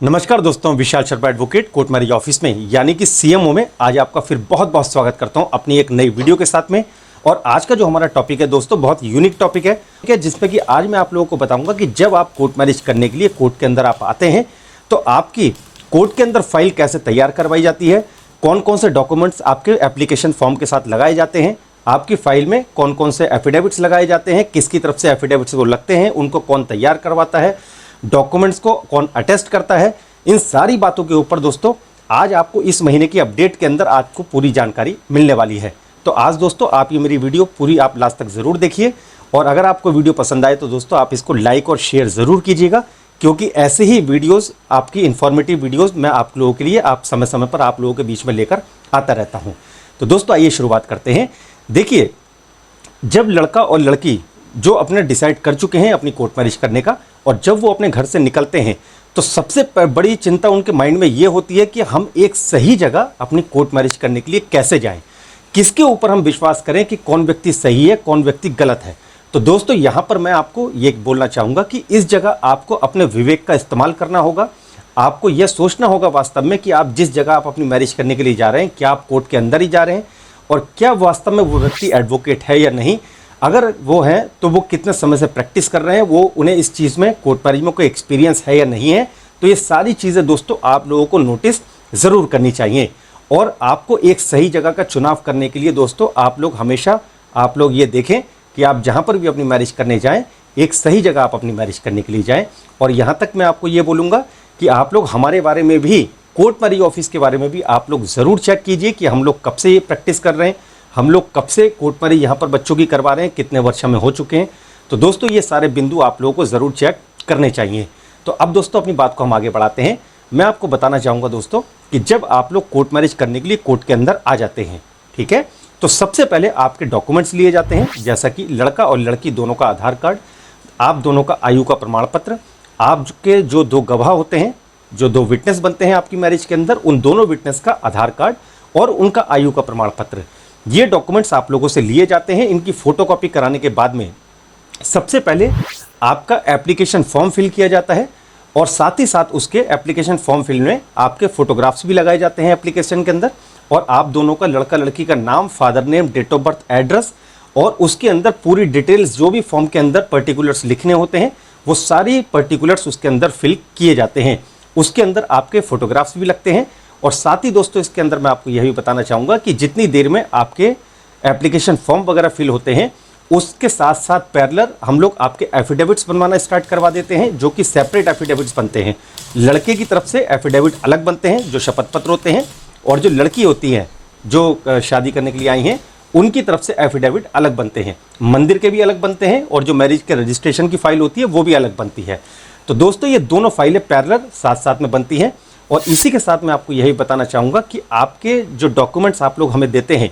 नमस्कार दोस्तों, Vishal Sharma advocate court marriage office में यानी कि सीएमओ में आज आपका फिर बहुत बहुत स्वागत करता हूं अपनी एक नई वीडियो के साथ में। और आज का जो हमारा टॉपिक है दोस्तों बहुत यूनिक टॉपिक है जिसमें कि आज मैं आप लोगों को बताऊंगा कि जब आप कोर्ट मैरिज करने के लिए कोर्ट के अंदर आप आते हैं तो आपकी कोर्ट के अंदर फाइल कैसे तैयार करवाई जाती है, कौन कौन से डॉक्यूमेंट्स आपके एप्लीकेशन फॉर्म के साथ लगाए जाते हैं, आपकी फाइल में कौन कौन से एफिडेविट्स लगाए जाते हैं, किसकी तरफ से एफिडेविट्स वो लगते हैं, उनको कौन तैयार करवाता है, डॉक्यूमेंट्स को कौन अटेस्ट करता है। इन सारी बातों के ऊपर दोस्तों आज आपको इस महीने की अपडेट के अंदर आपको पूरी जानकारी मिलने वाली है। तो आज दोस्तों आप ये मेरी वीडियो पूरी आप लास्ट तक ज़रूर देखिए और अगर आपको वीडियो पसंद आए तो दोस्तों आप इसको लाइक और शेयर ज़रूर कीजिएगा, क्योंकि ऐसे ही वीडियोस आपकी इन्फॉर्मेटिव वीडियोस मैं आप लोगों के लिए आप समय समय पर आप लोगों के बीच में लेकर आता रहता हूँ। तो दोस्तों आइए शुरुआत करते हैं। देखिए, जब लड़का और लड़की जो अपने डिसाइड कर चुके हैं अपनी कोर्ट मैरिज करने का और जब वो अपने घर से निकलते हैं तो सबसे बड़ी चिंता उनके माइंड में ये होती है कि हम एक सही जगह अपनी कोर्ट मैरिज करने के लिए कैसे जाएं, किसके ऊपर हम विश्वास करें कि कौन व्यक्ति सही है कौन व्यक्ति गलत है। तो दोस्तों यहाँ पर मैं आपको ये बोलना चाहूँगा कि इस जगह आपको अपने विवेक का इस्तेमाल करना होगा। आपको यह सोचना होगा वास्तव में कि आप जिस जगह आप अपनी मैरिज करने के लिए जा रहे हैं क्या आप कोर्ट के अंदर ही जा रहे हैं और क्या वास्तव में वो व्यक्ति एडवोकेट है या नहीं। अगर वो हैं तो वो कितने समय से प्रैक्टिस कर रहे हैं, वो उन्हें इस चीज़ में कोर्ट मैरिज में कोई एक्सपीरियंस है या नहीं है। तो ये सारी चीज़ें दोस्तों आप लोगों को नोटिस ज़रूर करनी चाहिए। और आपको एक सही जगह का चुनाव करने के लिए दोस्तों आप लोग हमेशा आप लोग ये देखें कि आप जहाँ पर भी अपनी मैरिज करने जाएँ एक सही जगह आप अपनी मैरिज करने के लिए जाएँ। और यहाँ तक मैं आपको ये बोलूँगा कि आप लोग हमारे बारे में भी कोर्ट मैरिज ऑफिस के बारे में भी आप लोग ज़रूर चेक कीजिए कि हम लोग कब से ये प्रैक्टिस कर रहे हैं, हम लोग कब से कोर्ट मैरिज यहाँ पर बच्चों की करवा रहे हैं, कितने वर्ष में हो चुके हैं। तो दोस्तों ये सारे बिंदु आप लोगों को ज़रूर चेक करने चाहिए। तो अब दोस्तों अपनी बात को हम आगे बढ़ाते हैं। मैं आपको बताना चाहूँगा दोस्तों कि जब आप लोग कोर्ट मैरिज करने के लिए कोर्ट के अंदर आ जाते हैं, ठीक है, तो सबसे पहले आपके डॉक्यूमेंट्स लिए जाते हैं, जैसा कि लड़का और लड़की दोनों का आधार कार्ड, आप दोनों का आयु का प्रमाण पत्र, आपके जो दो गवाह होते हैं, जो दो विटनेस बनते हैं आपकी मैरिज के अंदर, उन दोनों विटनेस का आधार कार्ड और उनका आयु का प्रमाण पत्र, ये डॉक्यूमेंट्स आप लोगों से लिए जाते हैं। इनकी फ़ोटोकॉपी कराने के बाद में सबसे पहले आपका एप्लीकेशन फॉर्म फिल किया जाता है और साथ ही साथ उसके एप्लीकेशन फॉर्म फिल में आपके फ़ोटोग्राफ्स भी लगाए जाते हैं एप्लीकेशन के अंदर। और आप दोनों का लड़का लड़की का नाम, father name, date of birth, address और उसके अंदर पूरी डिटेल्स जो भी फॉर्म के अंदर पर्टिकुलर्स लिखने होते हैं वो सारी पर्टिकुलर्स उसके अंदर फिल किए जाते हैं। उसके अंदर आपके फ़ोटोग्राफ्स भी लगते हैं। और साथ ही दोस्तों इसके अंदर मैं आपको यह भी बताना चाहूँगा कि जितनी देर में आपके एप्लीकेशन फॉर्म वगैरह फिल होते हैं उसके साथ साथ पैरेलल हम लोग आपके एफिडेविट्स बनवाना स्टार्ट करवा देते हैं, जो कि सेपरेट एफिडेविट्स बनते हैं। लड़के की तरफ से एफिडेविट अलग बनते हैं जो शपथ पत्र होते हैं, और जो लड़की होती है जो शादी करने के लिए आई हैं उनकी तरफ से एफिडेविट अलग बनते हैं। मंदिर के भी अलग बनते हैं और जो मैरिज के रजिस्ट्रेशन की फ़ाइल होती है वो भी अलग बनती है। तो दोस्तों ये दोनों फाइलें पैरेलल साथ साथ में बनती हैं। और इसी के साथ मैं आपको यही बताना चाहूँगा कि आपके जो डॉक्यूमेंट्स आप लोग हमें देते हैं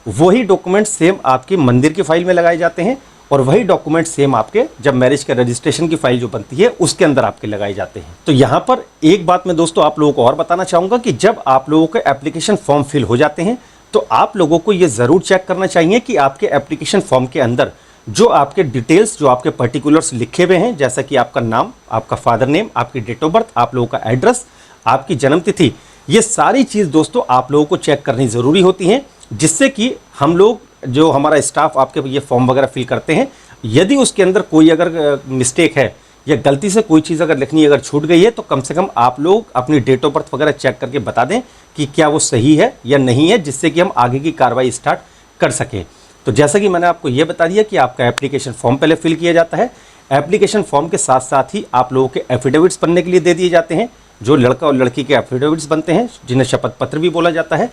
वही डॉक्यूमेंट्स सेम आपकी मंदिर की फ़ाइल में लगाए जाते हैं और वही डॉक्यूमेंट्स सेम आपके जब मैरिज के रजिस्ट्रेशन की फ़ाइल जो बनती है उसके अंदर आपके लगाए जाते हैं। तो यहाँ पर एक बात मैं दोस्तों आप लोगों को और बताना चाहूँगा कि जब आप लोगों के एप्लीकेशन फॉर्म फिल हो जाते हैं तो आप लोगों को ये ज़रूर चेक करना चाहिए कि आपके एप्लीकेशन फॉर्म के अंदर जो आपके डिटेल्स, जो आपके पर्टिकुलर्स लिखे हुए हैं, जैसा कि आपका नाम, आपका फादर नेम, आपकी डेट ऑफ बर्थ, आप लोगों का एड्रेस, आपकी जन्म तिथि, ये सारी चीज़ दोस्तों आप लोगों को चेक करनी ज़रूरी होती हैं, जिससे कि हम लोग जो हमारा स्टाफ आपके ये फॉर्म वगैरह फिल करते हैं यदि उसके अंदर कोई अगर मिस्टेक है या गलती से कोई चीज़ अगर लिखनी अगर छूट गई है तो कम से कम आप लोग अपनी डेट ऑफ बर्थ वगैरह चेक करके बता दें कि क्या वो सही है या नहीं है, जिससे कि हम आगे की कार्रवाई स्टार्ट कर सकें। तो जैसा कि मैंने आपको ये बता दिया कि आपका एप्लीकेशन फॉर्म पहले फिल किया जाता है, एप्लीकेशन फॉर्म के साथ साथ ही आप लोगों के एफिडेविट्स बनने के लिए दे दिए जाते हैं, जो लड़का और लड़की के एफिडेविट्स बनते हैं जिन्हें शपथ पत्र भी बोला जाता है।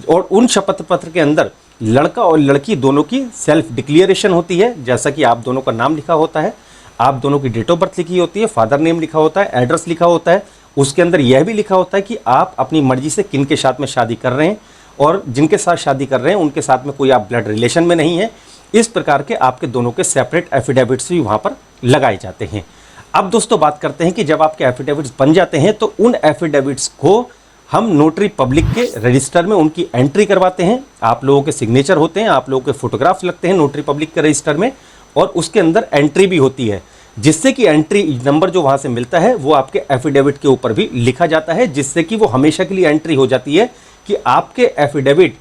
और उन शपथ पत्र के अंदर लड़का और लड़की दोनों की सेल्फ डिक्लेरेशन होती है, जैसा कि आप दोनों का नाम लिखा होता है, आप दोनों की डेट ऑफ बर्थ लिखी होती है, फादर नेम लिखा होता है, एड्रेस लिखा होता है। उसके अंदर यह भी लिखा होता है कि आप अपनी मर्जी से किन के साथ में शादी कर रहे हैं और जिनके साथ शादी कर रहे हैं उनके साथ में कोई आप ब्लड रिलेशन में नहीं है। इस प्रकार के आपके दोनों के सेपरेट एफिडेविट्स भी वहाँ पर लगाए जाते हैं। अब दोस्तों बात करते हैं कि जब आपके एफिडेविट्स बन जाते हैं तो उन एफिडेविट्स को हम नोटरी पब्लिक के रजिस्टर में उनकी एंट्री करवाते हैं। आप लोगों के सिग्नेचर होते हैं, आप लोगों के फोटोग्राफ्स लगते हैं नोटरी पब्लिक के रजिस्टर में और उसके अंदर एंट्री भी होती है। जिससे कि एंट्री नंबर जो वहाँ से मिलता है वो आपके एफिडेविट के ऊपर भी लिखा जाता है, जिससे कि वो हमेशा के लिए एंट्री हो जाती है कि आपके एफिडेविट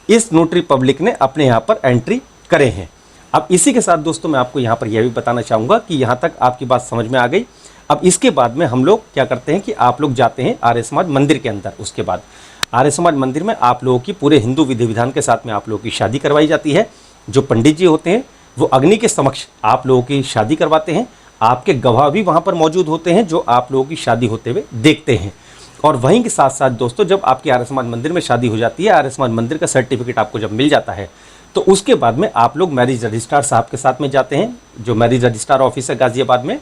इस नोटरी पब्लिक ने अपने यहाँ पर एंट्री करे हैं। अब इसी के साथ दोस्तों मैं आपको यहाँ पर यह भी बताना चाहूँगा कि यहाँ तक आपकी बात समझ में आ गई। अब इसके बाद में हम लोग क्या करते हैं कि आप लोग जाते हैं आर्य समाज मंदिर के अंदर। उसके बाद आर्य समाज मंदिर में आप लोगों की पूरे हिंदू विधि विधान के साथ में आप लोगों की शादी करवाई जाती है। जो पंडित जी होते हैं वो अग्नि के समक्ष आप लोगों की शादी करवाते हैं। आपके गवाह भी वहाँ पर मौजूद होते हैं जो आप लोगों की शादी होते हुए देखते हैं। और वहीं के साथ साथ दोस्तों जब आपकी आर्य समाज मंदिर में शादी हो जाती है, आर्य समाज मंदिर का सर्टिफिकेट आपको जब मिल जाता है, तो उसके बाद में आप लोग मैरिज रजिस्ट्रार साहब के साथ में जाते हैं, जो मैरिज रजिस्ट्रार ऑफिस है गाजियाबाद में।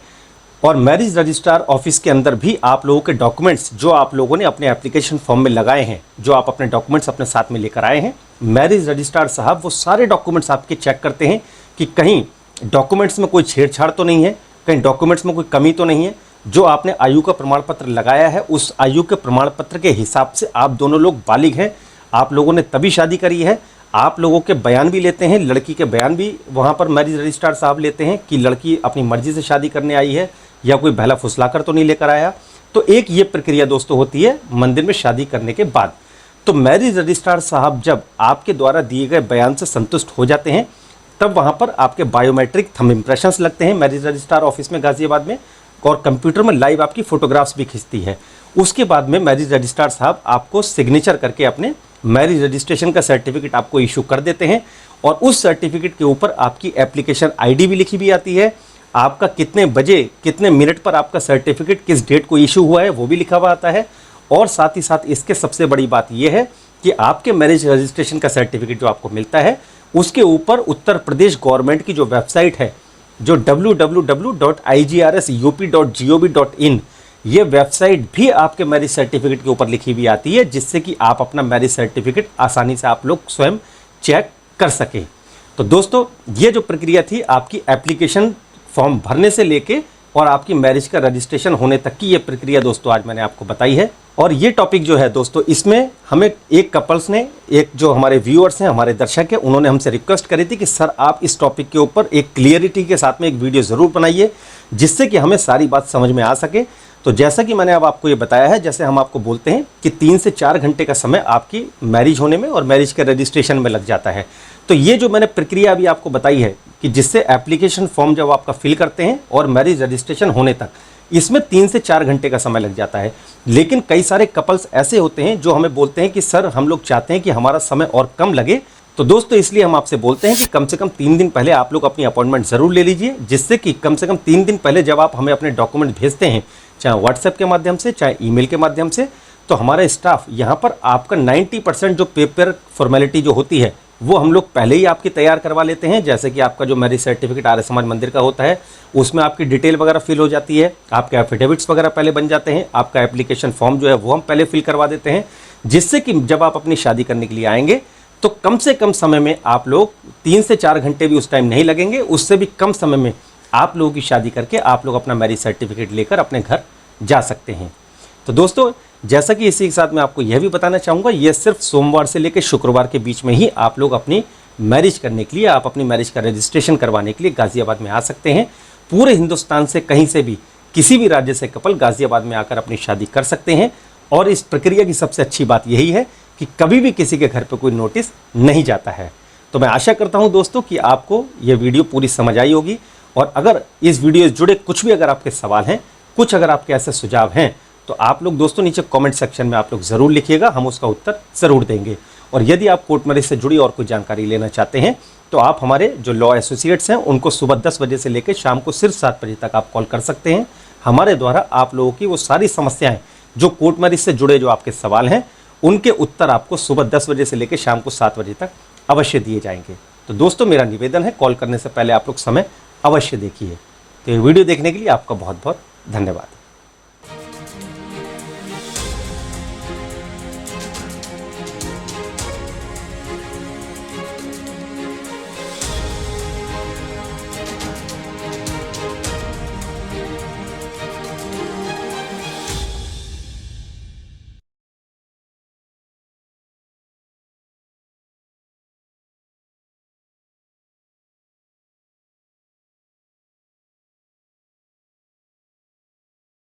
और मैरिज रजिस्ट्रार ऑफिस के अंदर भी आप लोगों के डॉक्यूमेंट्स जो आप लोगों ने अपने एप्लीकेशन फॉर्म में लगाए हैं, जो आप अपने डॉक्यूमेंट्स अपने साथ में लेकर आए हैं, मैरिज रजिस्ट्रार साहब वो सारे डॉक्यूमेंट्स आपके चेक करते हैं कि कहीं डॉक्यूमेंट्स में कोई छेड़छाड़ तो नहीं है, कहीं डॉक्यूमेंट्स में कोई कमी तो नहीं है। जो आपने आयु का प्रमाण पत्र लगाया है उस आयु के प्रमाण पत्र के हिसाब से आप दोनों लोग बालिग हैं, आप लोगों ने तभी शादी करी है। आप लोगों के बयान भी लेते हैं, लड़की के बयान भी वहाँ पर मैरिज रजिस्ट्रार साहब लेते हैं कि लड़की अपनी मर्जी से शादी करने आई है या कोई बहला फुसलाकर तो नहीं लेकर आया। तो एक ये प्रक्रिया दोस्तों होती है मंदिर में शादी करने के बाद। तो मैरिज रजिस्ट्रार साहब जब आपके द्वारा दिए गए बयान से संतुष्ट हो जाते हैं तब वहाँ पर आपके बायोमेट्रिक थंब इम्प्रेशंस लगते हैं मैरिज रजिस्ट्रार ऑफिस में गाजियाबाद में, और कंप्यूटर में लाइव आपकी फ़ोटोग्राफ्स भी खींचती है। उसके बाद में मैरिज रजिस्ट्रार साहब आपको सिग्नेचर करके अपने मैरिज रजिस्ट्रेशन का सर्टिफिकेट आपको इशू कर देते हैं। और उस सर्टिफिकेट के ऊपर आपकी एप्लीकेशन आईडी भी लिखी भी आती है, आपका कितने बजे कितने मिनट पर आपका सर्टिफिकेट किस डेट को इशू हुआ है वो भी लिखा हुआ आता है। और साथ ही साथ इसके सबसे बड़ी बात यह है कि आपके मैरिज रजिस्ट्रेशन का सर्टिफिकेट जो आपको मिलता है उसके ऊपर उत्तर प्रदेश गवर्नमेंट की जो वेबसाइट है, जो www.igrsUP.gov.in, ये वेबसाइट भी आपके मैरिज सर्टिफिकेट के ऊपर लिखी हुई आती है, जिससे कि आप अपना मैरिज सर्टिफिकेट आसानी से आप लोग स्वयं चेक कर सकें। तो दोस्तों ये जो प्रक्रिया थी आपकी एप्लीकेशन फॉर्म भरने से लेके और आपकी मैरिज का रजिस्ट्रेशन होने तक की ये प्रक्रिया दोस्तों आज मैंने आपको बताई है। और ये टॉपिक जो है दोस्तों इसमें हमें एक कपल्स ने, एक जो हमारे व्यूअर्स हैं, हमारे दर्शक हैं, उन्होंने हमसे रिक्वेस्ट करी थी कि सर आप इस टॉपिक के ऊपर एक क्लियरिटी के साथ में एक वीडियो ज़रूर बनाइए जिससे कि हमें सारी बात समझ में आ सके। तो जैसा कि मैंने अब आपको ये बताया है, जैसे हम आपको बोलते हैं कि 3 से 4 घंटे का समय आपकी मैरिज होने में और मैरिज के रजिस्ट्रेशन में लग जाता है। तो ये जो मैंने प्रक्रिया अभी आपको बताई है कि जिससे एप्लीकेशन फॉर्म जब आपका फिल करते हैं और मैरिज रजिस्ट्रेशन होने तक, इसमें 3 से 4 घंटे का समय लग जाता है। लेकिन कई सारे कपल्स ऐसे होते हैं जो हमें बोलते हैं कि सर हम लोग चाहते हैं कि हमारा समय और कम लगे। तो दोस्तों इसलिए हम आपसे बोलते हैं कि कम से कम 3 दिन पहले आप लोग अपनी अपॉइंटमेंट ज़रूर ले लीजिए, जिससे कि कम से कम 3 दिन पहले जब आप हमें अपने डॉक्यूमेंट भेजते हैं, चाहे व्हाट्सएप के माध्यम से चाहे ईमेल के माध्यम से, तो हमारा स्टाफ यहाँ पर आपका 90% जो पेपर फॉर्मेलिटी जो होती है वो हम लोग पहले ही आपकी तैयार करवा लेते हैं। जैसे कि आपका जो मैरिज सर्टिफिकेट आर्य समाज मंदिर का होता है उसमें आपकी डिटेल वगैरह फिल हो जाती है, आपके एफिडेविट्स वगैरह पहले बन जाते हैं, आपका एप्लीकेशन फॉर्म जो है वो हम पहले फिल करवा देते हैं, जिससे कि जब आप अपनी शादी करने के लिए आएंगे तो कम से कम समय में आप लोग 3 से 4 घंटे भी उस टाइम नहीं लगेंगे, उससे भी कम समय में आप लोगों की शादी करके आप लोग अपना मैरिज सर्टिफिकेट लेकर अपने घर जा सकते हैं। तो दोस्तों जैसा कि इसी के साथ मैं आपको यह भी बताना चाहूँगा, यह सिर्फ सोमवार से लेकर शुक्रवार के बीच में ही आप लोग अपनी मैरिज करने के लिए, आप अपनी मैरिज का रजिस्ट्रेशन करवाने के लिए गाज़ियाबाद में आ सकते हैं। पूरे हिंदुस्तान से कहीं से भी किसी भी राज्य से कपल गाज़ियाबाद में आकर अपनी शादी कर सकते हैं। और इस प्रक्रिया की सबसे अच्छी बात यही है कि कभी भी किसी के घर पर कोई नोटिस नहीं जाता है। तो मैं आशा करता हूँ दोस्तों कि आपको ये वीडियो पूरी समझ आई होगी। और अगर इस वीडियो से जुड़े कुछ भी अगर आपके सवाल हैं, कुछ अगर आपके ऐसे सुझाव हैं, तो आप लोग दोस्तों नीचे कमेंट सेक्शन में आप लोग ज़रूर लिखिएगा, हम उसका उत्तर ज़रूर देंगे। और यदि आप कोर्ट मैरिज से जुड़ी और कोई जानकारी लेना चाहते हैं तो आप हमारे जो लॉ एसोसिएट्स हैं उनको सुबह 10 बजे से लेकर शाम को सिर्फ 7 बजे तक आप कॉल कर सकते हैं। हमारे द्वारा आप लोगों की वो सारी समस्याएँ जो कोर्ट मैरिज से जुड़े जो आपके सवाल हैं उनके उत्तर आपको सुबह 10 बजे से लेकर शाम को 7 बजे तक अवश्य दिए जाएंगे। तो दोस्तों मेरा निवेदन है, कॉल करने से पहले आप लोग समय अवश्य देखिए। तो ये वीडियो देखने के लिए आपका बहुत बहुत धन्यवाद।